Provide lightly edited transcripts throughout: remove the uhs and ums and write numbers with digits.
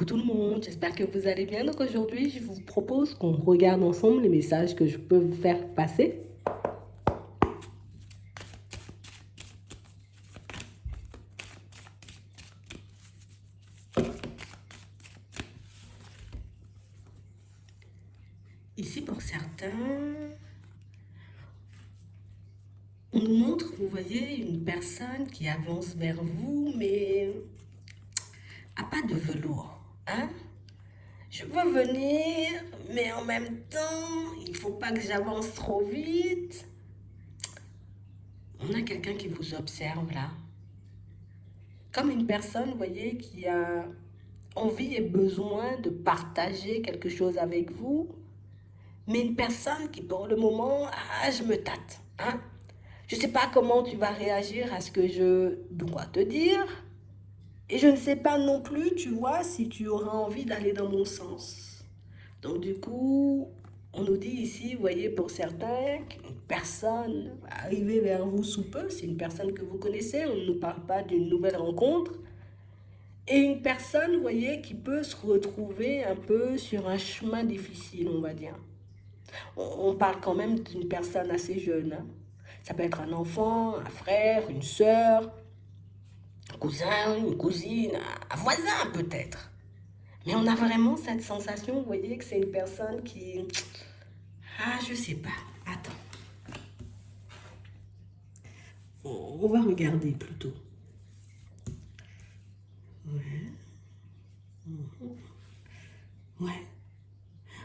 Coucou tout le monde, j'espère que vous allez bien. Donc aujourd'hui, je vous propose qu'on regarde ensemble les messages que je peux vous faire passer. Ici, pour certains, on nous montre, vous voyez, une personne qui avance vers vous, mais à pas de velours, hein? Je veux venir, mais en même temps, il faut pas que j'avance trop vite. On a quelqu'un qui vous observe là. Comme une personne, vous voyez, qui a envie et besoin de partager quelque chose avec vous, mais une personne qui, pour le moment, je me tâte. Hein? Je ne sais pas comment tu vas réagir à ce que je dois te dire, et je ne sais pas non plus, tu vois, si tu auras envie d'aller dans mon sens. Donc du coup, on nous dit ici, vous voyez, pour certains, qu'une personne va arriver vers vous sous peu, c'est une personne que vous connaissez, on ne nous parle pas d'une nouvelle rencontre, et une personne, vous voyez, qui peut se retrouver un peu sur un chemin difficile, on va dire. On parle quand même d'une personne assez jeune. Hein. Ça peut être un enfant, un frère, une sœur, un cousin, une cousine, un voisin peut-être. Mais on a vraiment cette sensation, vous voyez, que c'est une personne qui... je sais pas. Attends. On va regarder plutôt. Ouais. Ouais.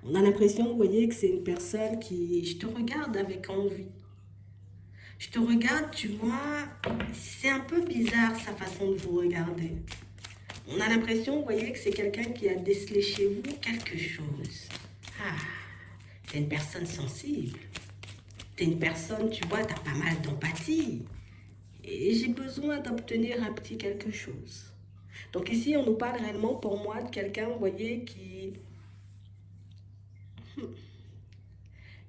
On a l'impression, vous voyez, que c'est une personne qui... Je te regarde avec envie. Je te regarde, tu vois, c'est un peu bizarre sa façon de vous regarder. On a l'impression, vous voyez, que c'est quelqu'un qui a décelé chez vous quelque chose. Ah, t'es une personne sensible. T'es une personne, tu vois, t'as pas mal d'empathie. Et j'ai besoin d'obtenir un petit quelque chose. Donc ici, on nous parle réellement pour moi de quelqu'un, vous voyez, qui...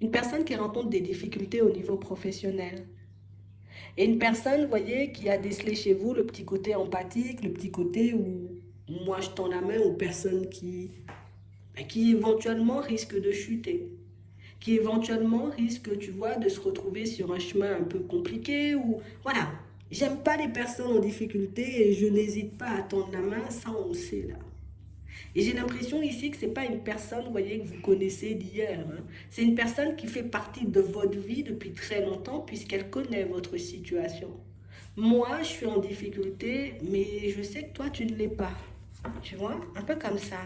Une personne qui rencontre des difficultés au niveau professionnel. Et une personne, vous voyez, qui a décelé chez vous le petit côté empathique, le petit côté où moi je tends la main aux personnes qui éventuellement risquent de chuter, qui éventuellement risquent, tu vois, de se retrouver sur un chemin un peu compliqué ou voilà. J'aime pas les personnes en difficulté et je n'hésite pas à tendre la main, ça on le sait là. Et j'ai l'impression ici que ce n'est pas une personne, vous voyez, que vous connaissez d'hier. Hein. C'est une personne qui fait partie de votre vie depuis très longtemps puisqu'elle connaît votre situation. Moi, je suis en difficulté, mais je sais que toi, tu ne l'es pas. Tu vois, un peu comme ça.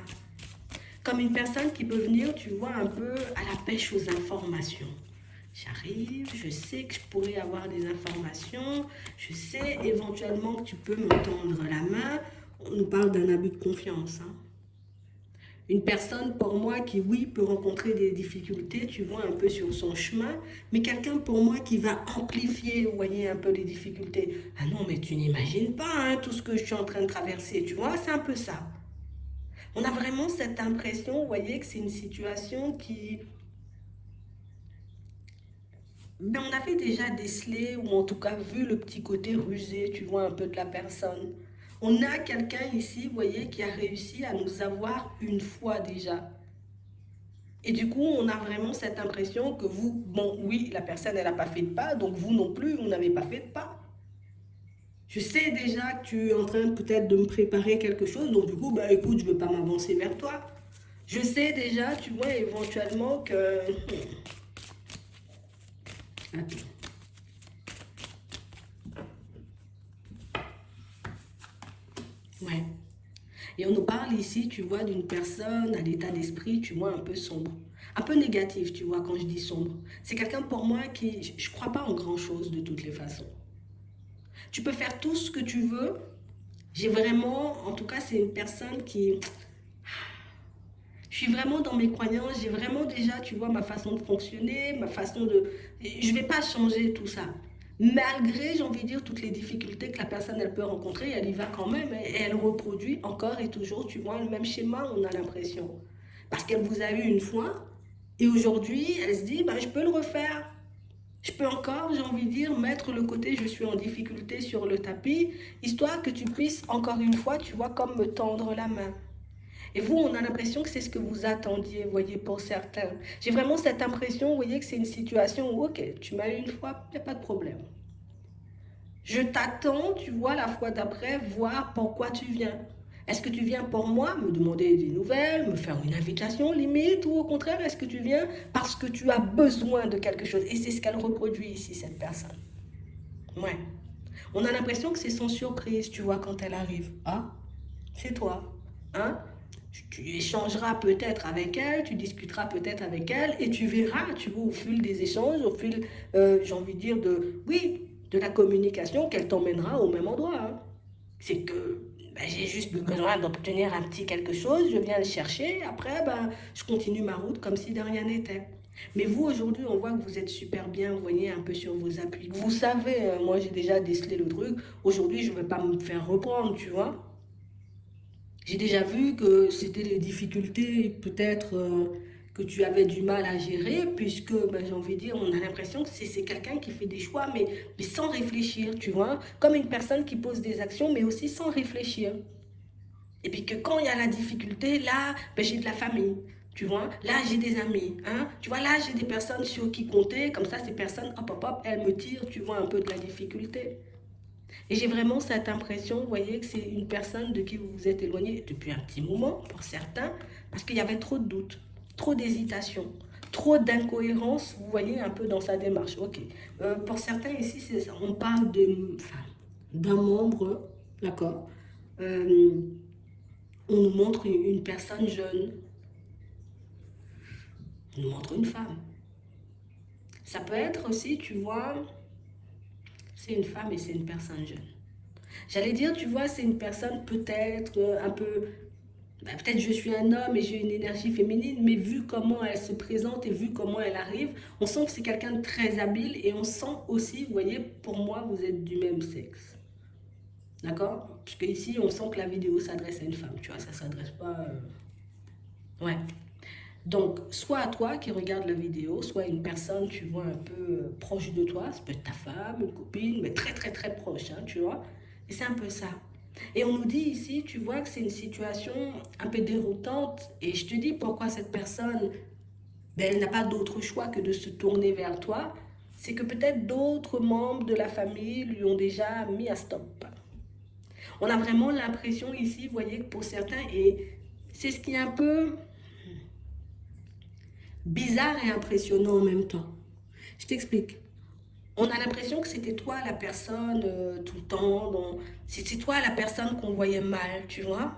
Comme une personne qui peut venir, tu vois, un peu à la pêche aux informations. J'arrive, je sais que je pourrais avoir des informations, je sais éventuellement que tu peux me tendre la main. On nous parle d'un abus de confiance. Hein. Une personne pour moi qui, oui, peut rencontrer des difficultés, tu vois, un peu sur son chemin, mais quelqu'un pour moi qui va amplifier, vous voyez, un peu les difficultés. Ah non, mais tu n'imagines pas hein, tout ce que je suis en train de traverser, tu vois, c'est un peu ça. On a vraiment cette impression, vous voyez, que c'est une situation qui... Ben, on avait déjà décelé, ou en tout cas vu le petit côté rusé, tu vois, un peu de la personne. On a quelqu'un ici, vous voyez, qui a réussi à nous avoir une fois déjà. Et du coup, on a vraiment cette impression que vous, bon, oui, la personne, elle n'a pas fait de pas, donc vous non plus, vous n'avez pas fait de pas. Je sais déjà que tu es en train peut-être de me préparer quelque chose, donc du coup, bah écoute, je ne veux pas m'avancer vers toi. Je sais déjà, tu vois, éventuellement que... Attends. Ouais. Et on nous parle ici, tu vois, d'une personne à l'état d'esprit, tu vois, un peu sombre. Un peu négatif, tu vois, quand je dis sombre. C'est quelqu'un pour moi qui... Je ne crois pas en grand-chose de toutes les façons. Tu peux faire tout ce que tu veux. J'ai vraiment, en tout cas, c'est une personne qui... Je suis vraiment dans mes croyances, j'ai vraiment déjà, tu vois, ma façon de fonctionner, ma façon de... Je ne vais pas changer tout ça. Malgré, j'ai envie de dire, toutes les difficultés que la personne, elle peut rencontrer, elle y va quand même et elle reproduit encore et toujours, tu vois, le même schéma, on a l'impression. Parce qu'elle vous a eu une fois et aujourd'hui, elle se dit, ben, je peux le refaire. Je peux encore, j'ai envie de dire, mettre le côté je suis en difficulté sur le tapis, histoire que tu puisses encore une fois, tu vois, comme me tendre la main. Et vous, on a l'impression que c'est ce que vous attendiez, vous voyez, pour certains. J'ai vraiment cette impression, vous voyez, que c'est une situation où, ok, tu m'as eu une fois, il n'y a pas de problème. Je t'attends, tu vois, la fois d'après, voir pourquoi tu viens. Est-ce que tu viens pour moi, me demander des nouvelles, me faire une invitation limite, ou au contraire, est-ce que tu viens parce que tu as besoin de quelque chose? Et c'est ce qu'elle reproduit ici, cette personne. Ouais. On a l'impression que c'est sans surprise, tu vois, quand elle arrive. Ah, c'est toi. Hein? Tu échangeras peut-être avec elle, tu discuteras peut-être avec elle, et tu verras, tu vois, au fil des échanges, au fil, j'ai envie de dire, oui, de la communication, qu'elle t'emmènera au même endroit. Hein. C'est que ben, j'ai juste besoin d'obtenir un petit quelque chose, je viens le chercher, après, ben, je continue ma route comme si de rien n'était. Mais vous, aujourd'hui, on voit que vous êtes super bien, vous voyez, un peu sur vos appuis. Vous savez, moi j'ai déjà décelé le truc, aujourd'hui je ne vais pas me faire reprendre, tu vois. J'ai déjà vu que c'était les difficultés peut-être que tu avais du mal à gérer, puisque ben, j'ai envie de dire, on a l'impression que c'est quelqu'un qui fait des choix, mais sans réfléchir, tu vois, comme une personne qui pose des actions, mais aussi sans réfléchir. Et puis que quand il y a la difficulté, là, ben, j'ai de la famille, tu vois, là j'ai des amis, hein, tu vois, là j'ai des personnes sur qui compter, comme ça ces personnes, hop, hop, hop, elles me tirent, tu vois, un peu de la difficulté. Et j'ai vraiment cette impression, vous voyez, que c'est une personne de qui vous vous êtes éloigné depuis un petit moment, pour certains, parce qu'il y avait trop de doutes, trop d'hésitation, trop d'incohérence, vous voyez, un peu dans sa démarche. Ok. Pour certains ici, on parle enfin, d'un membre, d'accord. Euh, on nous montre une personne jeune, on nous montre une femme. Ça peut être aussi, tu vois, c'est une femme et c'est une personne jeune. J'allais dire, tu vois, c'est une personne peut-être un peu. Ben, peut-être je suis un homme et j'ai une énergie féminine, mais vu comment elle se présente et vu comment elle arrive, on sent que c'est quelqu'un de très habile et on sent aussi, vous voyez, pour moi, vous êtes du même sexe. D'accord? Parce que ici, on sent que la vidéo s'adresse à une femme, tu vois, ça s'adresse pas. Ouais. Donc, soit à toi qui regarde la vidéo, soit une personne, tu vois, un peu proche de toi, ça peut être ta femme, une copine, mais très très très proche, hein, tu vois. Et c'est un peu ça. Et on nous dit ici, tu vois, que c'est une situation un peu déroutante. Et je te dis pourquoi cette personne, ben, elle n'a pas d'autre choix que de se tourner vers toi. C'est que peut-être d'autres membres de la famille lui ont déjà mis à stop. On a vraiment l'impression ici, vous voyez, que pour certains, et c'est ce qui est un peu bizarre et impressionnant en même temps. Je t'explique. On a l'impression que c'était toi la personne tout le temps, c'est toi la personne qu'on voyait mal, tu vois.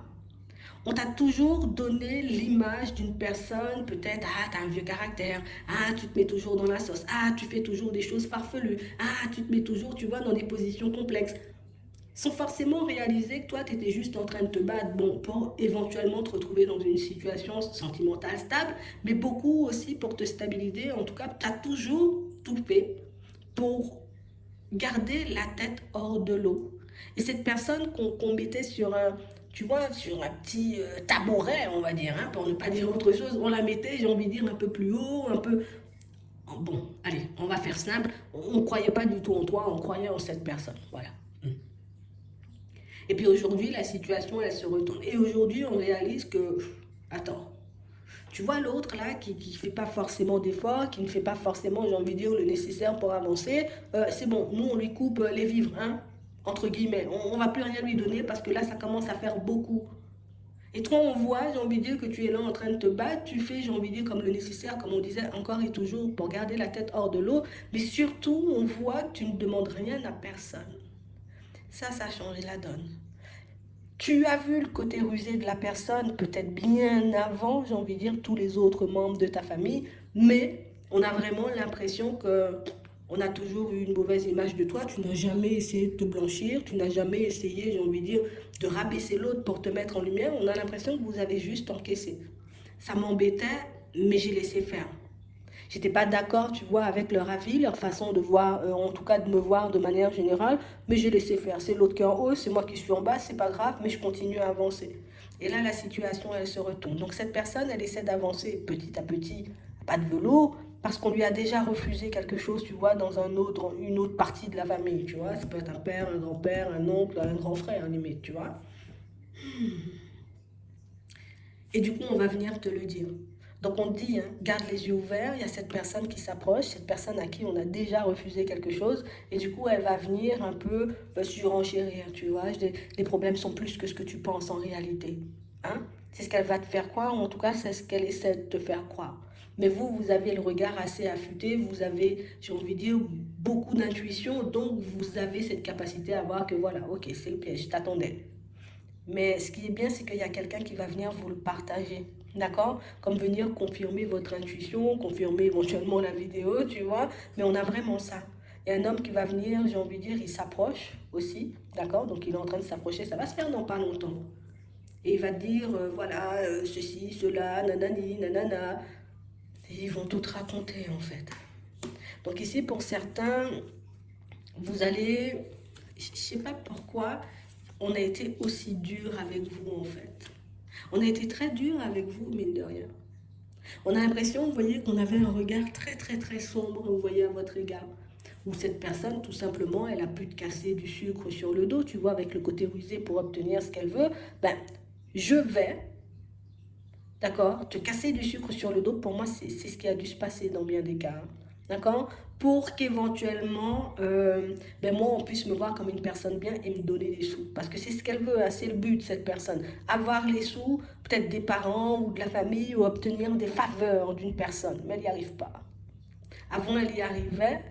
On t'a toujours donné l'image d'une personne, peut-être, ah, t'as un vieux caractère, ah, tu te mets toujours dans la sauce, ah, tu fais toujours des choses farfelues, ah, tu te mets toujours, tu vois, dans des positions complexes. Sans forcément réaliser que toi, tu étais juste en train de te battre, bon, pour éventuellement te retrouver dans une situation sentimentale stable, mais beaucoup aussi pour te stabiliser. En tout cas, tu as toujours tout fait pour garder la tête hors de l'eau. Et cette personne qu'on mettait sur un, tu vois, sur un petit tabouret, on va dire, hein, pour ne pas dire autre chose, on la mettait, j'ai envie de dire, un peu plus haut, un peu. Bon, allez, on va faire simple. On ne croyait pas du tout en toi, on croyait en cette personne. Voilà. Et puis aujourd'hui, la situation, elle se retourne. Et aujourd'hui, on réalise que, attends, tu vois l'autre là qui ne fait pas forcément d'efforts, qui ne fait pas forcément, j'ai envie de dire, le nécessaire pour avancer, c'est bon, nous on lui coupe les vivres, hein, entre guillemets. On ne va plus rien lui donner parce que là, ça commence à faire beaucoup. Et toi, on voit, j'ai envie de dire, que tu es là en train de te battre, tu fais, j'ai envie de dire, comme le nécessaire, comme on disait encore et toujours, pour garder la tête hors de l'eau, mais surtout, on voit que tu ne demandes rien à personne. Ça a changé la donne. Tu as vu le côté rusé de la personne, peut-être bien avant, j'ai envie de dire, tous les autres membres de ta famille, mais on a vraiment l'impression que on a toujours eu une mauvaise image de toi. Tu n'as jamais essayé de te blanchir, tu n'as jamais essayé, j'ai envie de dire, de rabaisser l'autre pour te mettre en lumière. On a l'impression que vous avez juste encaissé. Ça m'embêtait, mais j'ai laissé faire. J'étais pas d'accord, tu vois, avec leur avis, leur façon de voir, en tout cas de me voir de manière générale, mais j'ai laissé faire. C'est l'autre qui est en haut, c'est moi qui suis en bas, c'est pas grave, mais je continue à avancer. Et là, la situation, elle se retourne. Donc cette personne, elle essaie d'avancer petit à petit, pas de velours, parce qu'on lui a déjà refusé quelque chose, tu vois, dans une autre partie de la famille, tu vois. Ça peut être un père, un grand-père, un oncle, un grand frère, limite, tu vois. Et du coup, on va venir te le dire. Donc on dit, hein, garde les yeux ouverts, il y a cette personne qui s'approche, cette personne à qui on a déjà refusé quelque chose, et du coup elle va venir un peu surenchérir, tu vois, les problèmes sont plus que ce que tu penses en réalité. Hein? C'est ce qu'elle va te faire croire, ou en tout cas c'est ce qu'elle essaie de te faire croire. Mais vous, vous avez le regard assez affûté, vous avez, j'ai envie de dire, beaucoup d'intuition, donc vous avez cette capacité à voir que voilà, ok, c'est le piège, je t'attendais. Mais ce qui est bien, c'est qu'il y a quelqu'un qui va venir vous le partager. D'accord? Comme venir confirmer votre intuition, confirmer éventuellement la vidéo, tu vois. Mais on a vraiment ça. Il y a un homme qui va venir, j'ai envie de dire, il s'approche aussi. D'accord? Donc il est en train de s'approcher. Ça va se faire dans pas longtemps. Et il va dire, voilà, ceci, cela, nanani, nanana. Et ils vont tout raconter, en fait. Donc ici, pour certains, vous allez, je ne sais pas pourquoi, on a été aussi dur avec vous, en fait. On a été très dur avec vous, mine de rien. On a l'impression, vous voyez, qu'on avait un regard très, très, très sombre, vous voyez, à votre égard. Ou cette personne, tout simplement, elle a pu te casser du sucre sur le dos, tu vois, avec le côté rusé pour obtenir ce qu'elle veut. Ben, je vais, d'accord, te casser du sucre sur le dos, pour moi, c'est ce qui a dû se passer dans bien des cas. D'accord? Pour qu'éventuellement, ben moi, on puisse me voir comme une personne bien et me donner des sous. Parce que c'est ce qu'elle veut, hein, c'est le but de cette personne. Avoir les sous, peut-être des parents ou de la famille, ou obtenir des faveurs d'une personne. Mais elle n'y arrive pas. Avant, elle y arrivait.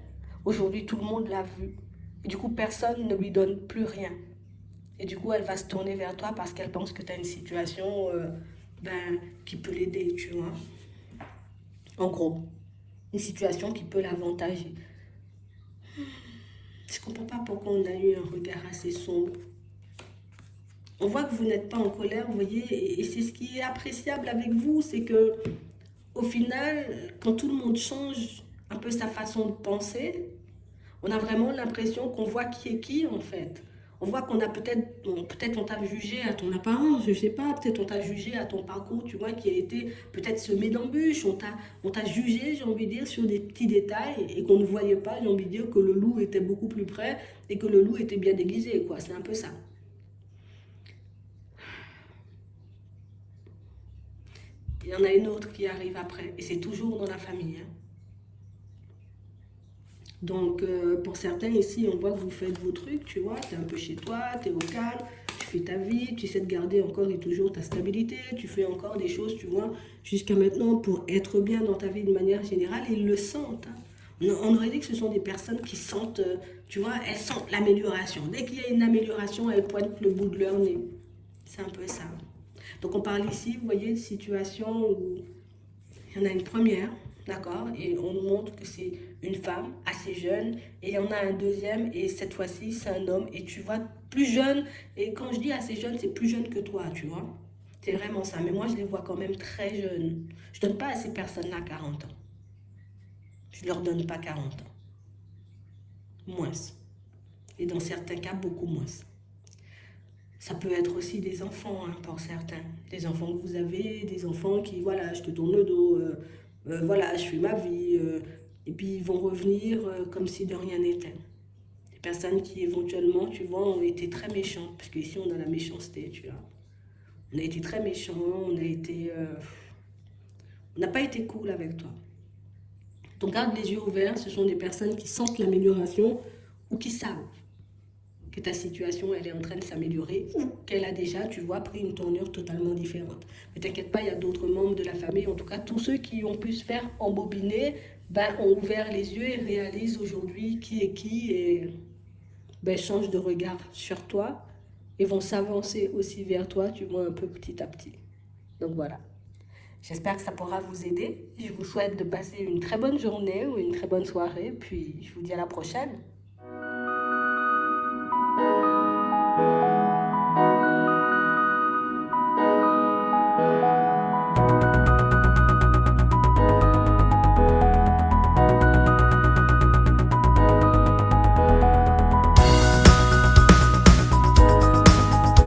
Aujourd'hui, tout le monde l'a vu. Et du coup, personne ne lui donne plus rien. Et du coup, elle va se tourner vers toi parce qu'elle pense que tu as une situation ben, qui peut l'aider, tu vois. En gros, une situation qui peut l'avantager. Je ne comprends pas pourquoi on a eu un regard assez sombre. On voit que vous n'êtes pas en colère, vous voyez, et c'est ce qui est appréciable avec vous, c'est que au final, quand tout le monde change un peu sa façon de penser, on a vraiment l'impression qu'on voit qui est qui en fait. On voit qu'on a peut-être on t'a jugé à ton apparence, je sais pas, peut-être on t'a jugé à ton parcours, tu vois, qui a été peut-être semé d'embûches, on t'a jugé, j'ai envie de dire, sur des petits détails et qu'on ne voyait pas, j'ai envie de dire, que le loup était beaucoup plus près et que le loup était bien déguisé, quoi, c'est un peu ça. Il y en a une autre qui arrive après et c'est toujours dans la famille. Hein. Donc, pour certains ici, on voit que vous faites vos trucs, tu vois, tu es un peu chez toi, tu es au calme, tu fais ta vie, tu essaies de garder encore et toujours ta stabilité, tu fais encore des choses, tu vois, jusqu'à maintenant pour être bien dans ta vie de manière générale, ils le sentent. Hein. On aurait dit que ce sont des personnes qui sentent, tu vois, elles sentent l'amélioration. Dès qu'il y a une amélioration, elles pointent le bout de leur nez. C'est un peu ça. Donc, on parle ici, vous voyez, de situations où il y en a une première, d'accord, et on nous montre que c'est une femme assez jeune, et il y en a un deuxième, et cette fois-ci, c'est un homme, et tu vois, plus jeune, et quand je dis assez jeune, c'est plus jeune que toi, tu vois. C'est vraiment ça, mais moi, je les vois quand même très jeunes. Je donne pas à ces personnes-là 40 ans. Je leur donne pas 40 ans. Moins. Et dans certains cas, beaucoup moins. Ça peut être aussi des enfants, hein, pour certains. Des enfants que vous avez, des enfants qui, voilà, je te tourne le dos, voilà, je fais ma vie. Et puis ils vont revenir comme si de rien n'était. Des personnes qui éventuellement, tu vois, ont été très méchantes. Parce qu'ici, on a la méchanceté, tu vois. On a été très méchants, on a été... on n'a pas été cool avec toi. Donc garde les yeux ouverts, ce sont des personnes qui sentent l'amélioration ou qui savent que ta situation elle est en train de s'améliorer ou qu'elle a déjà, tu vois, pris une tournure totalement différente. Mais t'inquiète pas, il y a d'autres membres de la famille, en tout cas tous ceux qui ont pu se faire embobiner, ben, ont ouvert les yeux et réalisent aujourd'hui qui est qui et ben, changent de regard sur toi et vont s'avancer aussi vers toi, tu vois, un peu petit à petit. Donc voilà. J'espère que ça pourra vous aider. Je vous souhaite de passer une très bonne journée ou une très bonne soirée, puis je vous dis à la prochaine.